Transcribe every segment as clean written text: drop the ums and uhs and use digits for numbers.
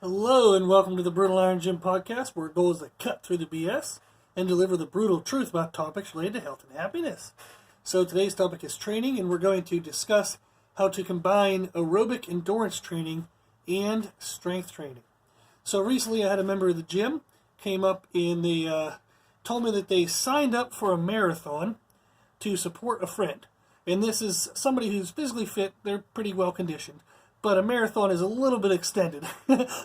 Hello and welcome to the Brutal Iron Gym podcast, where our goal is to cut through the BS and deliver the brutal truth about topics related to health and happiness. So today's topic is training, and we're going to discuss how to combine aerobic endurance training and strength training. So recently I had a member of the gym came up and they told me that they signed up for a marathon to support a friend. And this is somebody who's physically fit, they're pretty well conditioned. But a marathon is a little bit extended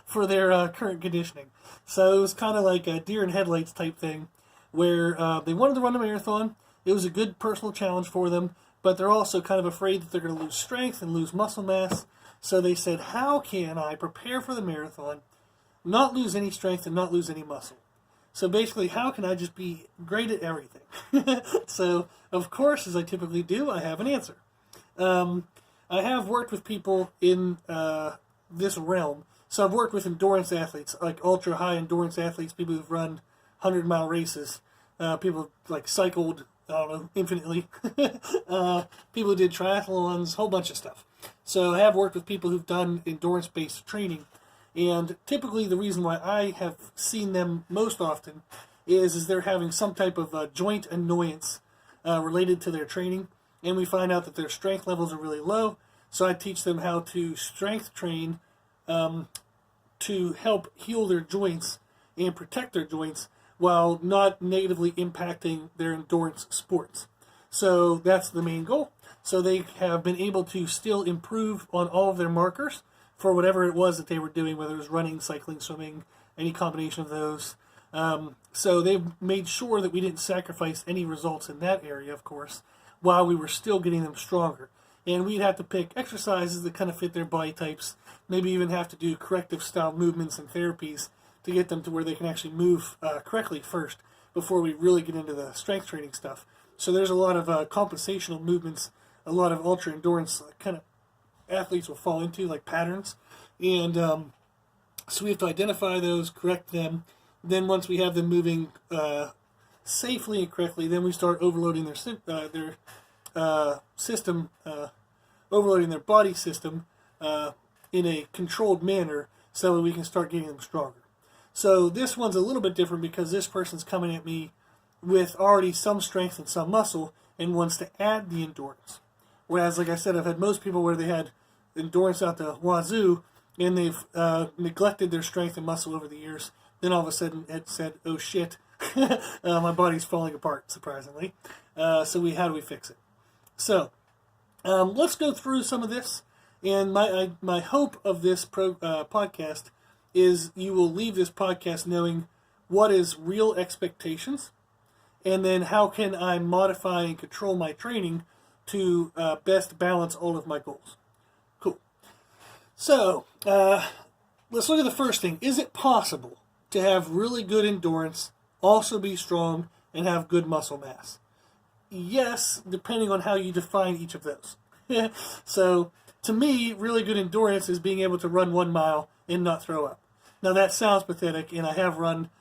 for their current conditioning. So it was kind of like a deer in headlights type thing, where they wanted to run a marathon. It was a good personal challenge for them, but they're also kind of afraid that they're going to lose strength and lose muscle mass. So they said, how can I prepare for the marathon, not lose any strength and not lose any muscle? So basically, how can I just be great at everything? So, of course, as I typically do, I have an answer. I have worked with people in this realm. So I've worked with endurance athletes, like ultra high endurance athletes, people who've run 100-mile races, people like cycled, I don't know, infinitely, people who did triathlons, a whole bunch of stuff. So I have worked with people who've done endurance-based training, and typically the reason why I have seen them most often is they're having some type of joint annoyance related to their training. And we find out that their strength levels are really low. So I teach them how to strength train to help heal their joints and protect their joints while not negatively impacting their endurance sports. So that's the main goal. So they have been able to still improve on all of their markers for whatever it was that they were doing, whether it was running, cycling, swimming, any combination of those. So they've made sure that we didn't sacrifice any results in that area, of course, while we were still getting them stronger. And we'd have to pick exercises that kind of fit their body types, maybe even have to do corrective style movements and therapies to get them to where they can actually move correctly first before we really get into the strength training stuff. So there's a lot of compensational movements, a lot of ultra endurance kind of athletes will fall into, like patterns. And so we have to identify those, correct them. Then once we have them moving safely and correctly, then we start overloading their system, overloading their body system in a controlled manner so that we can start getting them stronger. So this one's a little bit different because this person's coming at me with already some strength and some muscle and wants to add the endurance. Whereas, like I said, I've had most people where they had endurance out the wazoo and they've neglected their strength and muscle over the years. Then all of a sudden it said, oh shit, my body's falling apart, surprisingly. How do we fix it? So, let's go through some of this. And my hope of this podcast is you will leave this podcast knowing what is real expectations, and then how can I modify and control my training to best balance all of my goals. Cool. So, let's look at the first thing. Is it possible to have really good endurance, also be strong, and have good muscle mass? Yes, depending on how you define each of those. So, to me, really good endurance is being able to run 1 mile and not throw up. Now, that sounds pathetic, and I have run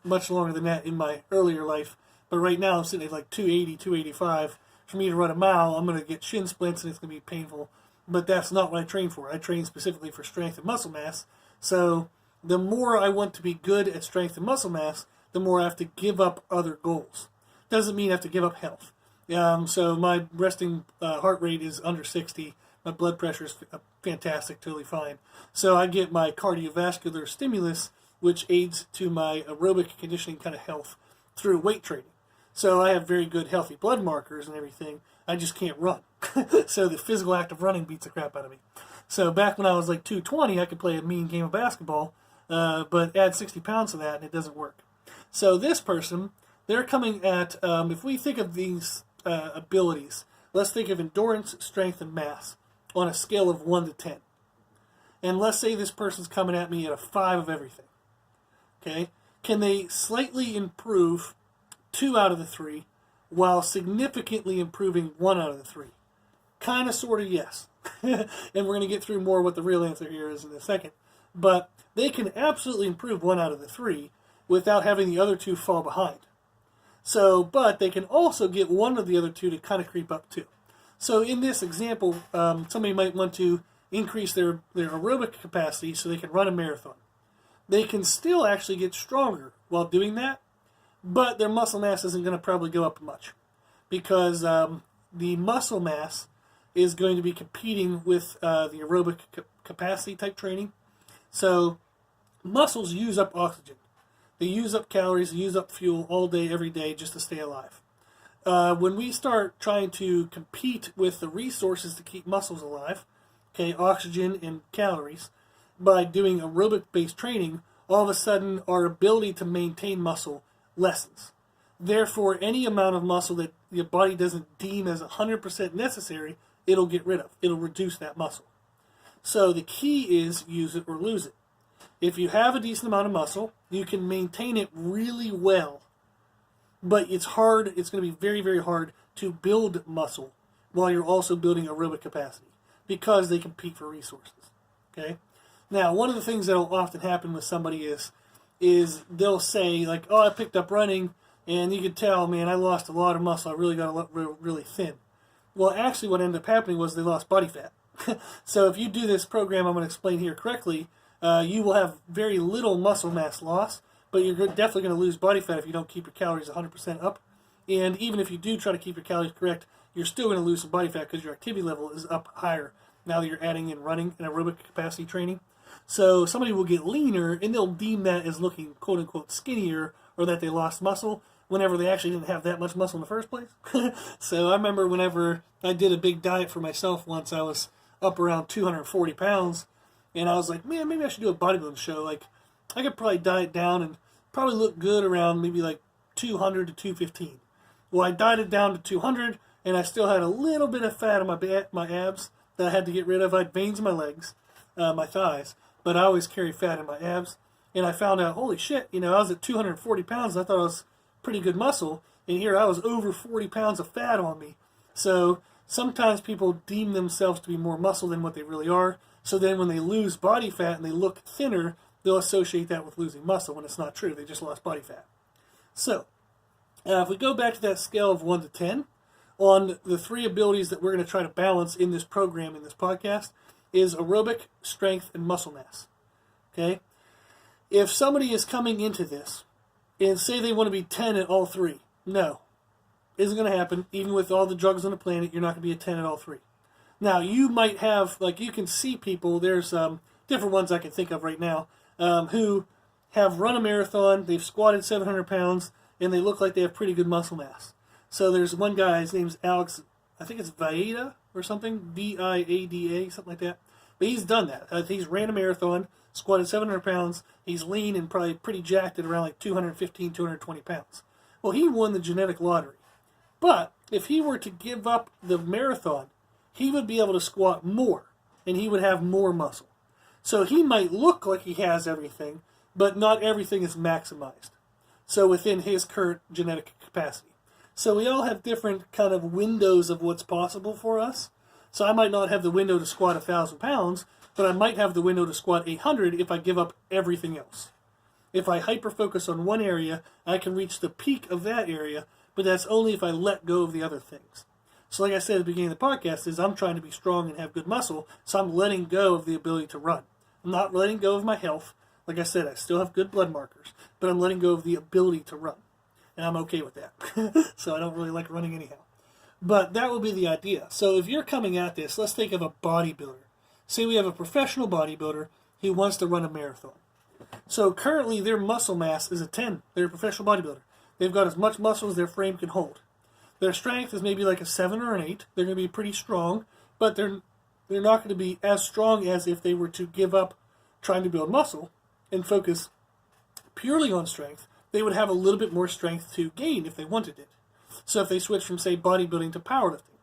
much longer than that in my earlier life, but right now I'm sitting at like 280, 285. For me to run a mile, I'm going to get shin splints, and it's going to be painful, but that's not what I train for. I train specifically for strength and muscle mass, so the more I want to be good at strength and muscle mass, the more I have to give up other goals. Doesn't mean I have to give up health. So my resting heart rate is under 60. My blood pressure is fantastic, totally fine. So I get my cardiovascular stimulus, which aids to my aerobic conditioning kind of health through weight training. So I have very good healthy blood markers and everything. I just can't run. So the physical act of running beats the crap out of me. So back when I was like 220, I could play a mean game of basketball, but add 60 pounds to that and it doesn't work. So this person, they're coming at, if we think of these abilities, let's think of endurance, strength, and mass on a scale of 1 to 10. And let's say this person's coming at me at a 5 of everything. Okay? Can they slightly improve 2 out of the 3 while significantly improving 1 out of the 3? Kind of, sort of, yes. And we're going to get through more what the real answer here is in a second. But they can absolutely improve 1 out of the 3 without having the other 2 fall behind. So, but they can also get one of the other 2 to kind of creep up too. So in this example, somebody might want to increase their aerobic capacity so they can run a marathon. they can still actually get stronger while doing that, but their muscle mass isn't going to probably go up much because the muscle mass is going to be competing with the aerobic capacity type training. So muscles use up oxygen. They use up calories, they use up fuel all day, every day just to stay alive. When we start trying to compete with the resources to keep muscles alive, okay, oxygen and calories, by doing aerobic-based training, all of a sudden our ability to maintain muscle lessens. Therefore, any amount of muscle that your body doesn't deem as 100% necessary, it'll get rid of. It'll reduce that muscle. So the key is use it or lose it. If you have a decent amount of muscle, you can maintain it really well. But it's hard, it's going to be very, very hard to build muscle while you're also building aerobic capacity because they compete for resources. Okay? Now, one of the things that will often happen with somebody is they'll say, like, oh, I picked up running, and you can tell, man, I lost a lot of muscle. I really got really thin. Well, actually, what ended up happening was they lost body fat. So if you do this program I'm going to explain here correctly, you will have very little muscle mass loss, but you're definitely going to lose body fat if you don't keep your calories 100% up. And even if you do try to keep your calories correct, you're still going to lose some body fat because your activity level is up higher now that you're adding in running and aerobic capacity training. So somebody will get leaner, and they'll deem that as looking quote-unquote skinnier or that they lost muscle whenever they actually didn't have that much muscle in the first place. So I remember whenever I did a big diet for myself once, I was up around 240 pounds, and I was like, man, maybe I should do a bodybuilding show. Like, I could probably diet down and probably look good around maybe like 200 to 215. Well, I dieted down to 200, and I still had a little bit of fat on my abs that I had to get rid of. I had veins in my legs, my thighs, but I always carry fat in my abs. And I found out, holy shit, I was at 240 pounds, and I thought I was pretty good muscle, and here I was over 40 pounds of fat on me. So sometimes people deem themselves to be more muscle than what they really are. So then when they lose body fat and they look thinner, they'll associate that with losing muscle when it's not true. They just lost body fat. So if we go back to that scale of 1 to 10, on the 3 abilities that we're going to try to balance in this program, in this podcast, is aerobic, strength, and muscle mass. Okay? If somebody is coming into this and say they want to be 10 at all 3, no. Isn't going to happen. Even with all the drugs on the planet, you're not going to be a 10 at all 3. Now, you might have, like, you can see people, there's different ones I can think of right now, who have run a marathon, they've squatted 700 pounds, and they look like they have pretty good muscle mass. So there's one guy, his name's Alex, I think it's Vaida or something, Viada, something like that. But he's done that. He's ran a marathon, squatted 700 pounds, he's lean and probably pretty jacked at around like 215, 220 pounds. Well, he won the genetic lottery. But if he were to give up the marathon, he would be able to squat more, and he would have more muscle. So he might look like he has everything, but not everything is maximized. So within his current genetic capacity. So we all have different kind of windows of what's possible for us. So I might not have the window to squat 1,000 pounds, but I might have the window to squat 800 if I give up everything else. If I hyper-focus on one area, I can reach the peak of that area, but that's only if I let go of the other things. So like I said at the beginning of the podcast, is I'm trying to be strong and have good muscle, so I'm letting go of the ability to run. I'm not letting go of my health. Like I said, I still have good blood markers, but I'm letting go of the ability to run. And I'm okay with that. So I don't really like running anyhow. But that will be the idea. So if you're coming at this, let's think of a bodybuilder. Say we have a professional bodybuilder who wants to run a marathon. So currently their muscle mass is a 10. They're a professional bodybuilder. They've got as much muscle as their frame can hold. Their strength is maybe like a 7 or an 8. They're going to be pretty strong, but they're not going to be as strong as if they were to give up trying to build muscle and focus purely on strength. They would have a little bit more strength to gain if they wanted it. So if they switch from, say, bodybuilding to powerlifting,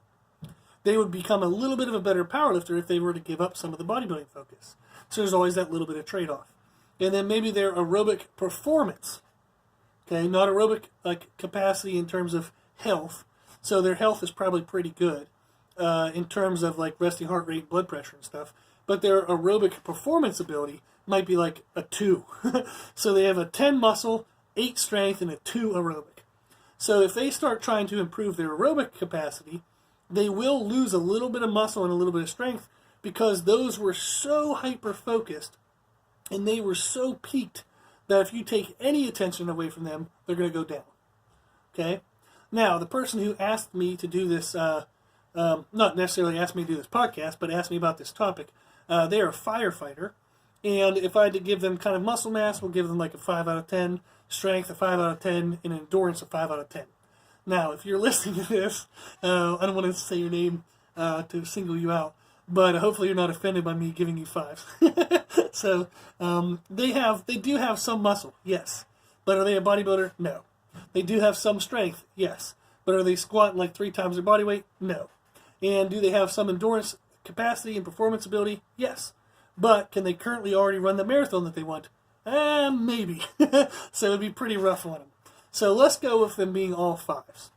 they would become a little bit of a better powerlifter if they were to give up some of the bodybuilding focus. So there's always that little bit of trade-off. And then maybe their aerobic performance, okay, not aerobic like capacity in terms of health. So their health is probably pretty good in terms of like resting heart rate, blood pressure and stuff. But their aerobic performance ability might be like a 2. So they have a 10 muscle, 8 strength, and a 2 aerobic. So if they start trying to improve their aerobic capacity, they will lose a little bit of muscle and a little bit of strength because those were so hyper-focused and they were so peaked that if you take any attention away from them, they're going to go down. Okay? Now, the person who asked me to do this, not necessarily asked me to do this podcast, but asked me about this topic, they're a firefighter, and if I had to give them kind of muscle mass, we'll give them like a 5 out of 10, strength a 5 out of 10, and endurance a 5 out of 10. Now, if you're listening to this, I don't want to say your name to single you out, but hopefully you're not offended by me giving you 5. So they do have some muscle, yes. But are they a bodybuilder? No. They do have some strength, yes. But are they squatting like 3 times their body weight? No. And do they have some endurance capacity and performance ability? Yes. But can they currently already run the marathon that they want? Maybe. So it'd be pretty rough on them. So let's go with them being all 5s.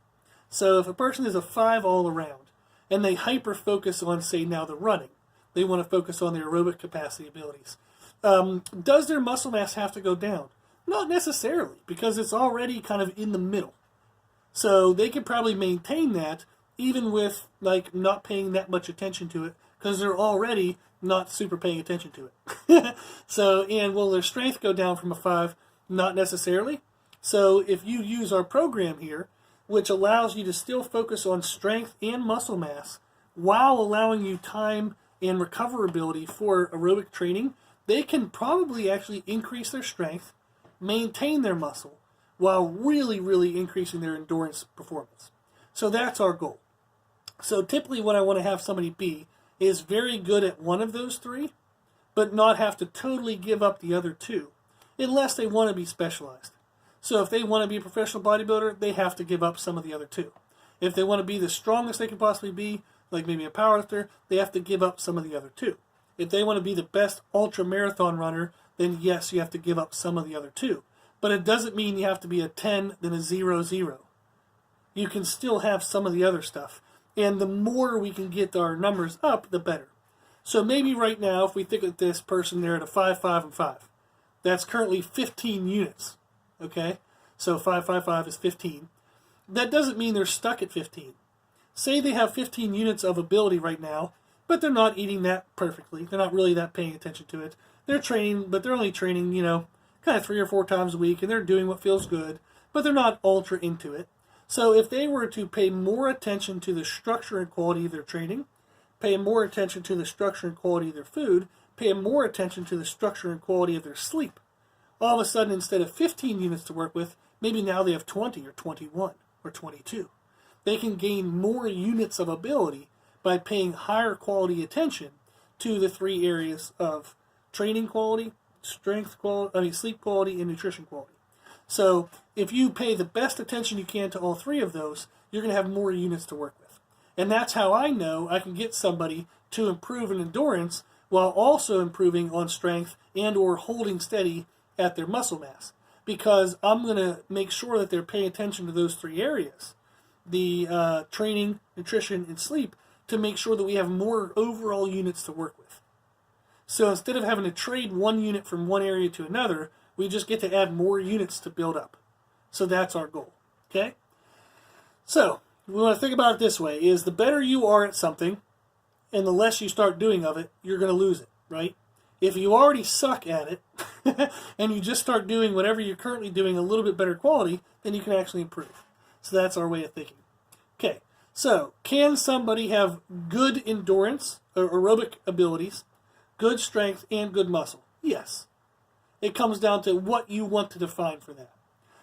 So if a person is a 5 all around, and they hyper-focus on, say, now the running, they want to focus on their aerobic capacity abilities, does their muscle mass have to go down? Not necessarily, because it's already kind of in the middle. So they could probably maintain that even with like not paying that much attention to it, because they're already not super paying attention to it. So, and will their strength go down from a 5? Not necessarily. So if you use our program here, which allows you to still focus on strength and muscle mass while allowing you time and recoverability for aerobic training, they can probably actually increase their strength, maintain their muscle, while really, really increasing their endurance performance. So that's our goal. So typically what I want to have somebody be is very good at one of those 3, but not have to totally give up the other 2, unless they want to be specialized. So if they want to be a professional bodybuilder, they have to give up some of the other 2. If they want to be the strongest they can possibly be, like maybe a powerlifter, they have to give up some of the other 2. If they want to be the best ultra marathon runner, then yes, you have to give up some of the other 2. But it doesn't mean you have to be a 10, then a 0, 0. You can still have some of the other stuff. And the more we can get our numbers up, the better. So maybe right now, if we think of this person there at a 5, 5, and 5, that's currently 15 units. Okay? So 5, 5, 5 is 15. That doesn't mean they're stuck at 15. Say they have 15 units of ability right now, but they're not eating that perfectly. They're not really that paying attention to it. They're training, but they're only training, kind of 3 or 4 times a week, and they're doing what feels good, but they're not ultra into it. So if they were to pay more attention to the structure and quality of their training, pay more attention to the structure and quality of their food, pay more attention to the structure and quality of their sleep, all of a sudden, instead of 15 units to work with, maybe now they have 20 or 21 or 22. They can gain more units of ability by paying higher quality attention to the 3 areas of training quality, strength quality, sleep quality, and nutrition quality. So if you pay the best attention you can to all 3 of those, you're going to have more units to work with. And that's how I know I can get somebody to improve in endurance while also improving on strength and or holding steady at their muscle mass, because I'm going to make sure that they're paying attention to those 3 areas, the training, nutrition, and sleep, to make sure that we have more overall units to work with. So instead of having to trade 1 unit from one area to another, we just get to add more units to build up. So that's our goal. Okay? So we want to think about it this way, is the better you are at something and the less you start doing of it, you're going to lose it, right? If you already suck at it and you just start doing whatever you're currently doing a little bit better quality, then you can actually improve. So that's our way of thinking. Okay, so can somebody have good endurance or aerobic abilities, good strength, and good muscle? Yes. It comes down to what you want to define for that.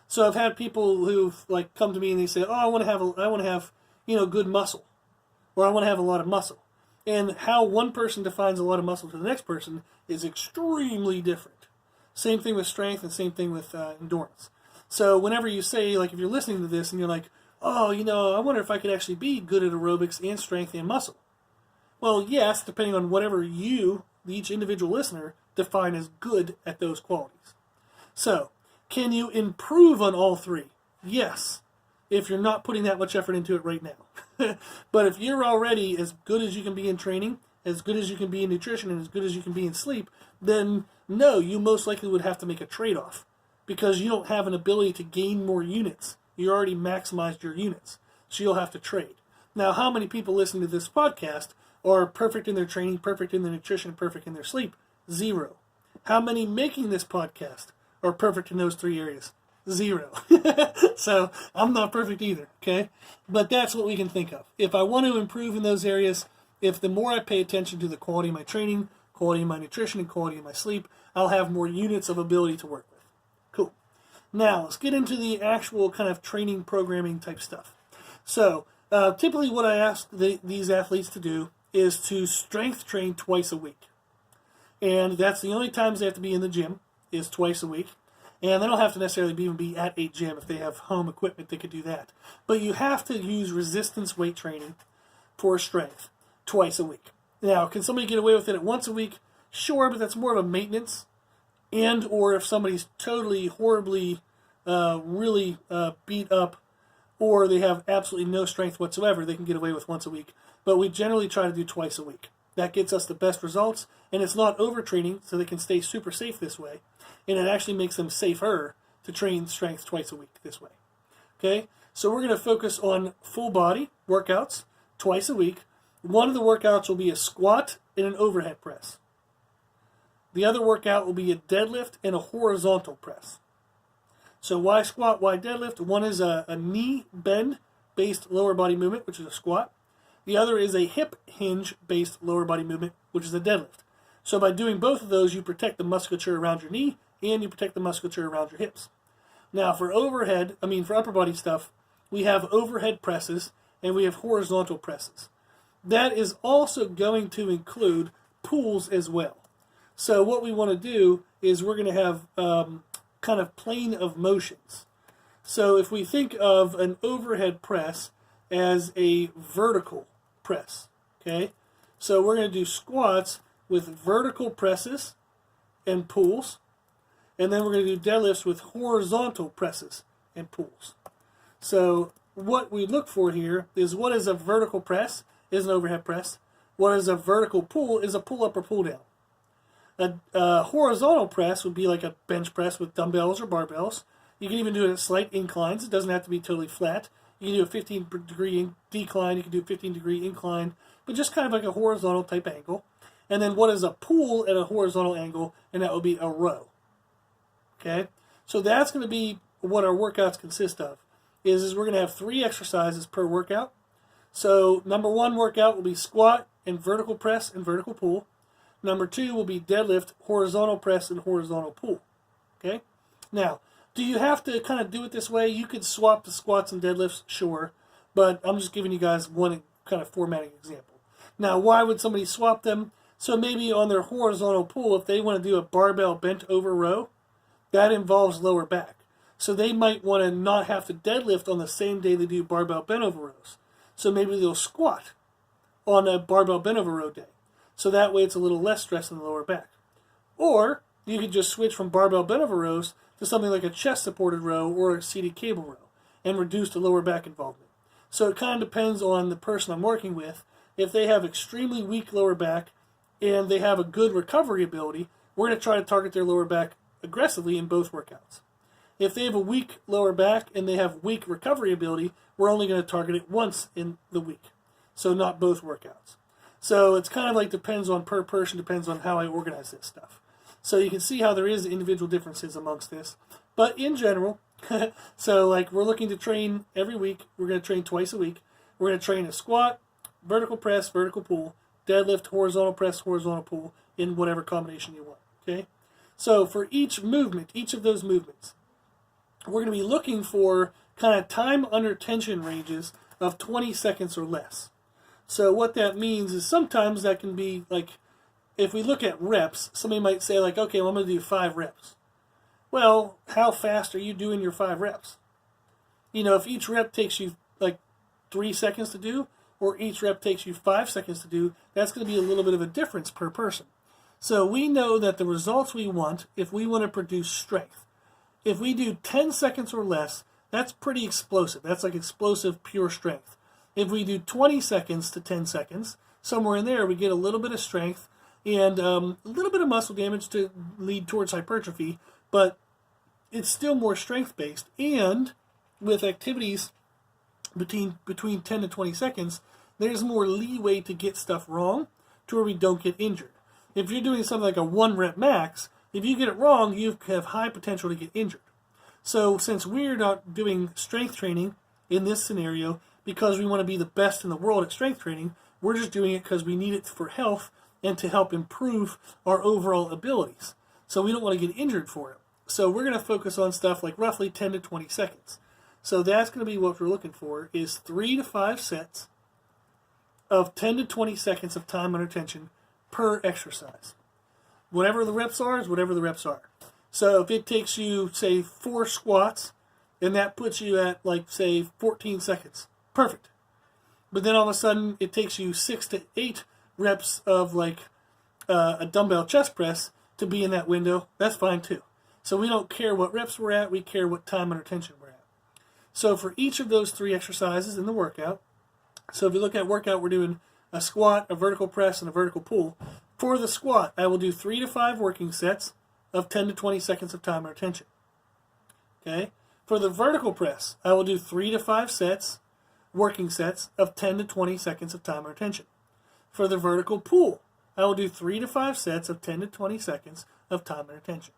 So I've had people who've come to me and they say, "Oh, I want to have good muscle, or I want to have a lot of muscle." And how one person defines a lot of muscle to the next person is extremely different. Same thing with strength and same thing with endurance. So whenever you say, if you're listening to this and you're like, "Oh, I wonder if I could actually be good at aerobics and strength and muscle." Well, yes, depending on whatever you, each individual listener, define as good at those qualities. So, can you improve on all 3? Yes, if you're not putting that much effort into it right now. But if you're already as good as you can be in training, as good as you can be in nutrition, and as good as you can be in sleep, then no, you most likely would have to make a trade-off, because you don't have an ability to gain more units. You already maximized your units, so you'll have to trade. Now, how many people listening to this podcast are perfect in their training, perfect in their nutrition, perfect in their sleep? 0. How many making this podcast are perfect in those 3 areas? 0. So I'm not perfect either, okay? But that's what we can think of. If I want to improve in those areas, if the more I pay attention to the quality of my training, quality of my nutrition, and quality of my sleep, I'll have more units of ability to work with. Cool. Now, let's get into the actual kind of training programming type stuff. So, typically what I ask these athletes to do is to strength train twice a week. And that's the only times they have to be in the gym, is twice a week. And they don't have to necessarily even be at a gym. If they have home equipment, they could do that. But you have to use resistance weight training for strength twice a week. Now, can somebody get away with it at once a week? Sure, but that's more of a maintenance. And or if somebody's totally, horribly, really beat up, or they have absolutely no strength whatsoever, they can get away with once a week. But we generally try to do twice a week. That gets us the best results, and it's not overtraining, so they can stay super safe this way. And it actually makes them safer to train strength twice a week this way. Okay, so we're going to focus on full body workouts twice a week. One of the workouts will be a squat and an overhead press. The other workout will be a deadlift and a horizontal press. So why squat, why deadlift? One is a knee bend-based lower body movement, which is a squat. The other is a hip hinge-based lower body movement, which is a deadlift. So by doing both of those, you protect the musculature around your knee and you protect the musculature around your hips. Now for for upper body stuff, we have overhead presses and we have horizontal presses. That is also going to include pulls as well. So what we want to do is we're going to have kind of plane of motions. So if we think of an overhead press as a vertical press, okay? So we're going to do squats with vertical presses and pulls, and then we're going to do deadlifts with horizontal presses and pulls. So what we look for here is what is a vertical press is an overhead press. What is a vertical pull is a pull up or pull down. A horizontal press would be like a bench press with dumbbells or barbells. You can even do it at slight inclines. It doesn't have to be totally flat. You can do a 15-degree decline. You can do a 15-degree incline, but just kind of like a horizontal type angle. And then what is a pull at a horizontal angle? And that would be a row. Okay? So that's going to be what our workouts consist of. Is we're going to have 3 exercises per workout. So number 1 workout will be squat and vertical press and vertical pull. Number 2 will be deadlift, horizontal press, and horizontal pull. Okay? Now, do you have to kind of do it this way? You could swap the squats and deadlifts, sure. But I'm just giving you guys one kind of formatting example. Now, why would somebody swap them? So maybe on their horizontal pull, if they want to do a barbell bent over row, that involves lower back. So they might want to not have to deadlift on the same day they do barbell bent over rows. So maybe they'll squat on a barbell bent over row day. So that way it's a little less stress on the lower back. Or you could just switch from barbell bent over rows to something like a chest supported row or a seated cable row and reduce the lower back involvement. So it kind of depends on the person I'm working with. If they have extremely weak lower back and they have a good recovery ability, we're going to try to target their lower back aggressively in both workouts. If they have a weak lower back and they have weak recovery ability, we're only going to target it once in the week. So not both workouts. So it's kind of like depends on per person, depends on how I organize this stuff. So you can see how there is individual differences amongst this. But in general, so like we're looking to train every week. We're going to train twice a week. We're going to train a squat, vertical press, vertical pull, deadlift, horizontal press, horizontal pull in whatever combination you want. Okay. So for each movement, each of those movements, we're going to be looking for kind of time under tension ranges of 20 seconds or less. So what that means is sometimes that can be like, if we look at reps, somebody might say like, okay, well, I'm going to do 5 reps. Well, how fast are you doing your 5 reps? You know, if each rep takes you like 3 seconds to do, or each rep takes you 5 seconds to do, that's going to be a little bit of a difference per person. So we know that the results we want, if we want to produce strength, if we do 10 seconds or less, that's pretty explosive. That's like explosive pure strength. If we do 20 seconds to 10 seconds, somewhere in there we get a little bit of strength and a little bit of muscle damage to lead towards hypertrophy, but it's still more strength-based. And with activities between 10 to 20 seconds, there's more leeway to get stuff wrong to where we don't get injured. If you're doing something like a 1 rep max, If you get it wrong, you have high potential to get injured. So since we're not doing strength training in this scenario because we want to be the best in the world at strength training, we're just doing it because we need it for health and to help improve our overall abilities. So we don't want to get injured for it. So we're going to focus on stuff like roughly 10 to 20 seconds. So that's going to be what we're looking for, is 3 to 5 sets of 10 to 20 seconds of time under tension per exercise. Whatever the reps are is whatever the reps are. So if it takes you, say, 4 squats, and that puts you at, like, say, 14 seconds, perfect. But then all of a sudden it takes you 6 to 8 reps of, like, a dumbbell chest press to be in that window, that's fine too. So we don't care what reps we're at, we care what time under tension we're at. So for each of those 3 exercises in the workout, so if you look at workout, we're doing a squat, a vertical press, and a vertical pull. For the squat, I will do 3 to 5 working sets of 10 to 20 seconds of time under tension. Okay? For the vertical press, I will do 3 to 5 sets, working sets of 10 to 20 seconds of time under tension. For the vertical pull, I will do 3 to 5 sets of 10 to 20 seconds of time under tension.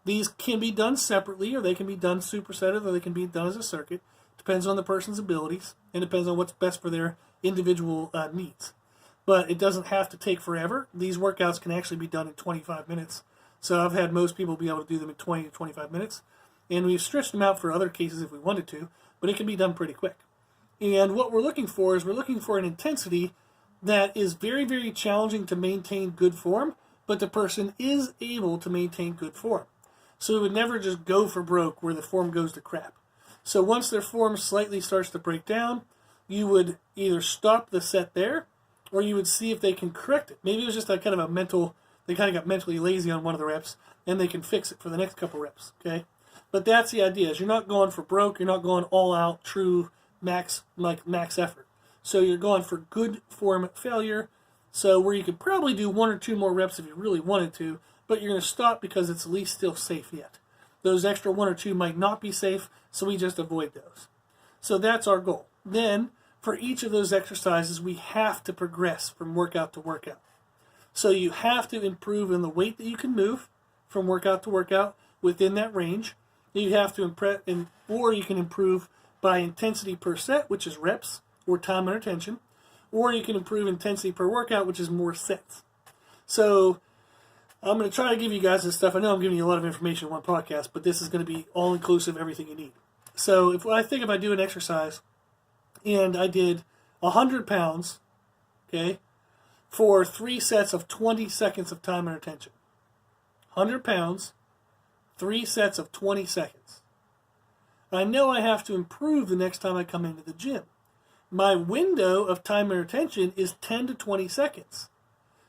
These can be done separately, or they can be done supersetted, or they can be done as a circuit. Depends on the person's abilities, and depends on what's best for their individual needs. But it doesn't have to take forever. These workouts can actually be done in 25 minutes. So I've had most people be able to do them in 20 to 25 minutes. And we've stretched them out for other cases if we wanted to, but it can be done pretty quick. And what we're looking for is we're looking for an intensity that is very, very challenging to maintain good form, but the person is able to maintain good form. So we would never just go for broke where the form goes to crap. So once their form slightly starts to break down, you would either stop the set there, or you would see if they can correct it. Maybe it was just a kind of a mental, they kind of got mentally lazy on one of the reps, and they can fix it for the next couple reps, okay? But that's the idea, is you're not going for broke, you're not going all out, true, max effort. So you're going for good form failure, so where you could probably do 1 or 2 more reps if you really wanted to, but you're going to stop because it's at least still safe yet. Those extra 1 or 2 might not be safe, so we just avoid those. So that's our goal. Then, for each of those exercises, we have to progress from workout to workout. So you have to improve in the weight that you can move from workout to workout within that range. You have to or you can improve by intensity per set, which is reps, or time under tension, or you can improve intensity per workout, which is more sets. So I'm going to try to give you guys this stuff. I know I'm giving you a lot of information in one podcast, but this is going to be all-inclusive, everything you need. So if I do an exercise and I did 100 pounds, okay, for 3 sets of 20 seconds of time under tension. 100 pounds, 3 sets of 20 seconds. I know I have to improve the next time I come into the gym. My window of time under tension is 10 to 20 seconds.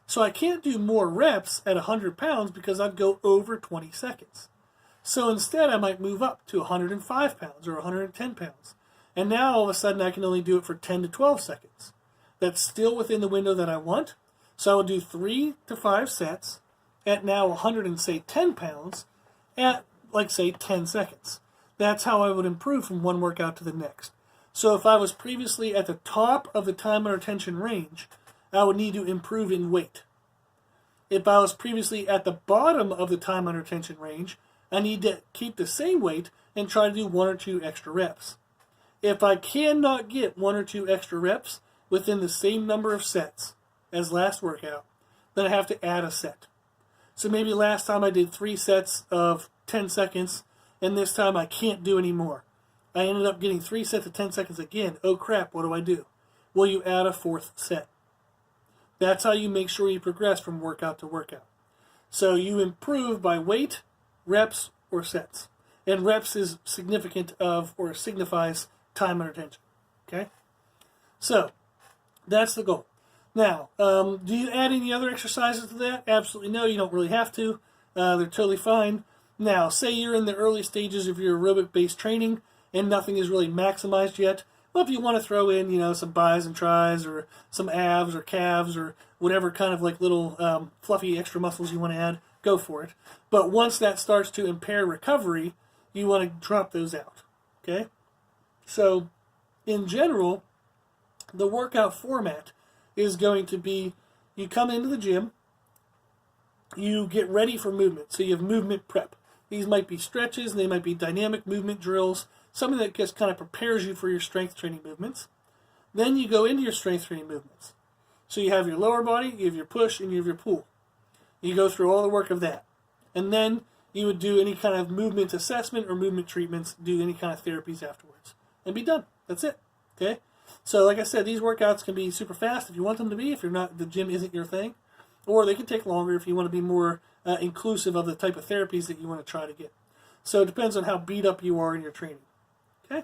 So I can't do more reps at 100 pounds because I'd go over 20 seconds. So instead I might move up to 105 pounds or 110 pounds. And now all of a sudden I can only do it for 10 to 12 seconds. That's still within the window that I want. So I will do 3 to 5 sets at now 110 pounds at, like, say, 10 seconds. That's how I would improve from one workout to the next. So if I was previously at the top of the time under tension range, I would need to improve in weight. If I was previously at the bottom of the time under tension range, I need to keep the same weight and try to do 1 or 2 extra reps. If I cannot get 1 or 2 extra reps within the same number of sets as last workout, then I have to add a set. So maybe last time I did 3 sets of 10 seconds, and this time I can't do any more. I ended up getting 3 sets of 10 seconds again. Oh crap, what do? Well, you add a 4th set. That's how you make sure you progress from workout to workout. So you improve by weight, reps, or sets. And reps is significant of, or signifies, time under tension. Okay? So, that's the goal. Now, do you add any other exercises to that? Absolutely no, you don't really have to. They're totally fine. Now, say you're in the early stages of your aerobic-based training and nothing is really maximized yet. Well, if you want to throw in, some bis and tris or some abs or calves or whatever kind of like little fluffy extra muscles you want to add, go for it. But once that starts to impair recovery, you want to drop those out. Okay? So, in general, the workout format is going to be, you come into the gym, you get ready for movement. So you have movement prep. These might be stretches, they might be dynamic movement drills, something that just kind of prepares you for your strength training movements. Then you go into your strength training movements. So you have your lower body, you have your push, and you have your pull. You go through all the work of that. And then you would do any kind of movement assessment or movement treatments, do any kind of therapies afterwards, and be done. That's it. Okay? So like I said, these workouts can be super fast if you want them to be, if you're not, the gym isn't your thing. Or they can take longer if you want to be more inclusive of the type of therapies that you want to try to get. So it depends on how beat up you are in your training. Okay?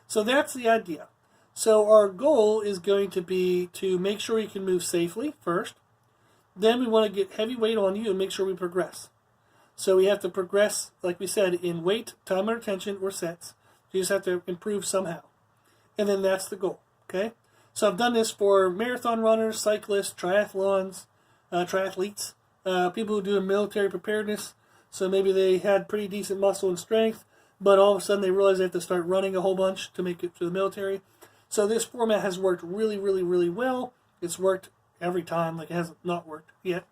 So that's the idea. So our goal is going to be to make sure you can move safely first. Then we want to get heavy weight on you and make sure we progress. So we have to progress, like we said, in weight, time under tension, or sets. You just have to improve somehow. And then that's the goal. Okay? So I've done this for marathon runners, cyclists, triathlons, triathletes, people who do military preparedness. So maybe they had pretty decent muscle and strength, but all of a sudden they realize they have to start running a whole bunch to make it to the military. So this format has worked really, really, really well. It's worked every time, like it hasn't not worked yet.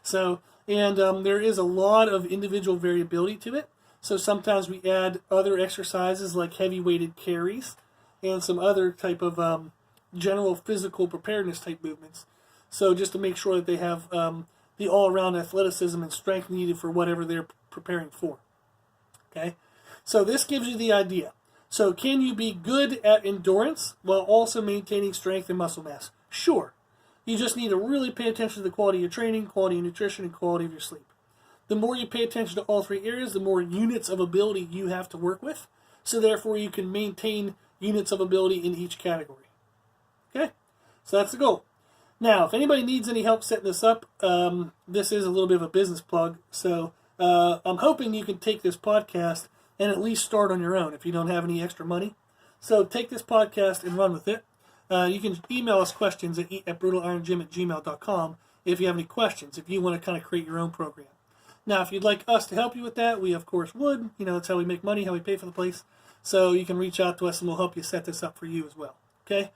So, and there is a lot of individual variability to it. So sometimes we add other exercises like heavy weighted carries and some other type of general physical preparedness type movements. So just to make sure that they have the all-around athleticism and strength needed for whatever they're preparing for. Okay? So this gives you the idea. So can you be good at endurance while also maintaining strength and muscle mass? Sure. You just need to really pay attention to the quality of your training, quality of nutrition, and quality of your sleep. The more you pay attention to all three areas, the more units of ability you have to work with. So therefore you can maintain units of ability in each category. Okay? So that's the goal. Now, if anybody needs any help setting this up, this is a little bit of a business plug. So I'm hoping you can take this podcast and at least start on your own if you don't have any extra money. So take this podcast and run with it. You can email us questions at brutalirongym@gmail.com if you have any questions, if you want to kind of create your own program. Now, if you'd like us to help you with that, we of course would. You know, that's how we make money, how we pay for the place. So you can reach out to us and we'll help you set this up for you as well. Okay?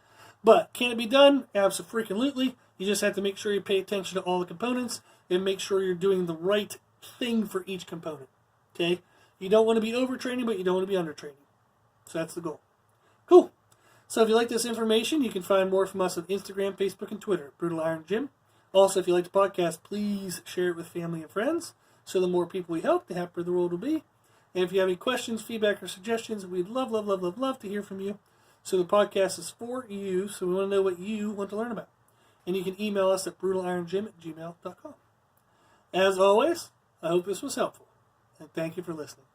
But can it be done? Absolutely. You just have to make sure you pay attention to all the components and make sure you're doing the right thing for each component. Okay? You don't want to be overtraining, but you don't want to be undertraining. So that's the goal. Cool. So if you like this information, you can find more from us on Instagram, Facebook, and Twitter, Brutal Iron Gym. Also, if you like the podcast, please share it with family and friends. So the more people we help, the happier the world will be. And if you have any questions, feedback, or suggestions, we'd love to hear from you. So the podcast is for you, so we want to know what you want to learn about. And you can email us at brutalirongym@gmail.com. As always, I hope this was helpful, and thank you for listening.